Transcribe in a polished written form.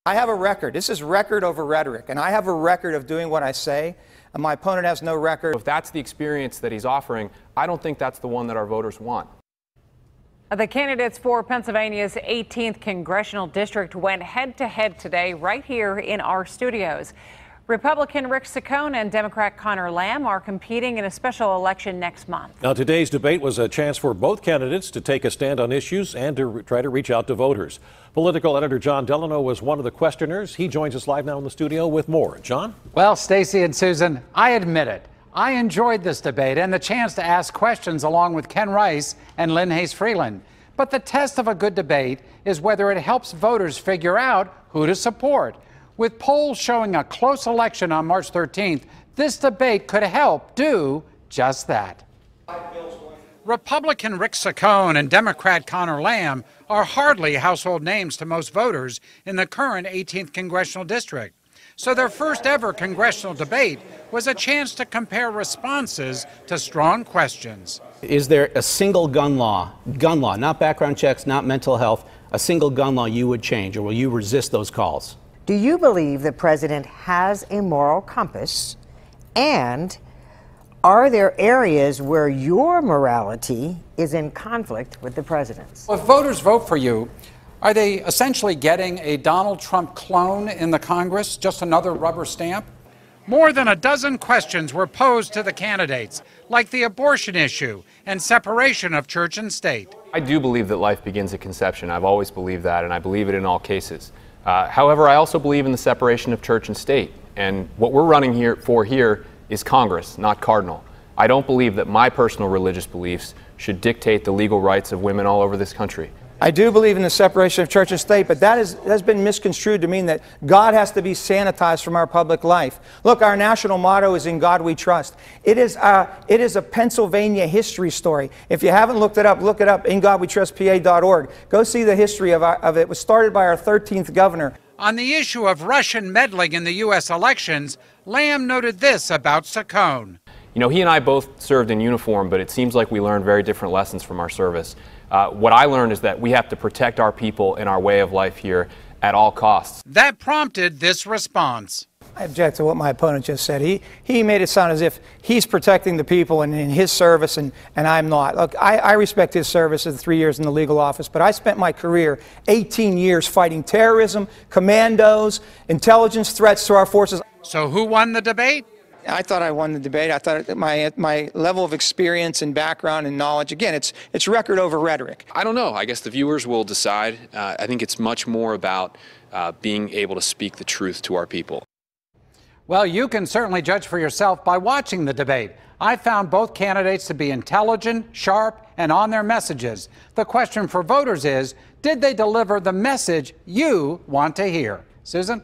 I have a record. This is record over rhetoric, and I have a record of doing what I say, and my opponent has no record. If that's the experience that he's offering, I don't think that's the one that our voters want. The candidates for Pennsylvania's 18th Congressional District went head-to-head today right here in our studios. Republican Rick Saccone and Democrat Connor Lamb are competing in a special election next month. Now, today's debate was a chance for both candidates to take a stand on issues and to try to reach out to voters. Political editor John Delano was one of the questioners. He joins us live now in the studio with more. John? Well, Stacey and Susan, I admit it. I enjoyed this debate and the chance to ask questions along with Ken Rice and Lynn Hayes Freeland. But the test of a good debate is whether it helps voters figure out who to support. With polls showing a close election on March 13th, this debate could help do just that. Republican Rick Saccone and Democrat Connor Lamb are hardly household names to most voters in the current 18th Congressional District. So their first ever congressional debate was a chance to compare responses to strong questions. Is there a single gun law, not background checks, not mental health, a single gun law you would change, or will you resist those calls? Do you believe the president has a moral compass? And are there areas where your morality is in conflict with the president's? If voters vote for you, are they essentially getting a Donald Trump clone in the Congress, just another rubber stamp? More than a dozen questions were posed to the candidates, like the abortion issue and separation of church and state. I do believe that life begins at conception. I've always believed that, and I believe it in all cases. However, I also believe in the separation of church and state. And what we're running here is Congress, not Cardinal. I don't believe that my personal religious beliefs should dictate the legal rights of women all over this country. I do believe in the separation of church and state, but that has been misconstrued to mean that God has to be sanitized from our public life. Look, our national motto is "In God We Trust." It is a Pennsylvania history story. If you haven't looked it up, look it up, ingodwetrustpa.org. Go see the history of it. It was started by our 13th governor. On the issue of Russian meddling in the U.S. elections, Lamb noted this about Saccone. You know, he and I both served in uniform, but it seems like we learned very different lessons from our service. What I learned is that we have to protect our people and our way of life here at all costs. That prompted this response. I object to what my opponent just said. He made it sound as if he's protecting the people and in his service, and I'm not. Look, I respect his service of the 3 years in the legal office, but I spent my career 18 years fighting terrorism, commandos, intelligence threats to our forces. So who won the debate? I thought I won the debate. I thought that my level of experience and background and knowledge, again, it's record over rhetoric. I don't know. I guess the viewers will decide. I think it's much more about being able to speak the truth to our people. Well, you can certainly judge for yourself by watching the debate. I found both candidates to be intelligent, sharp, and on their messages. The question for voters is, did they deliver the message you want to hear? Susan?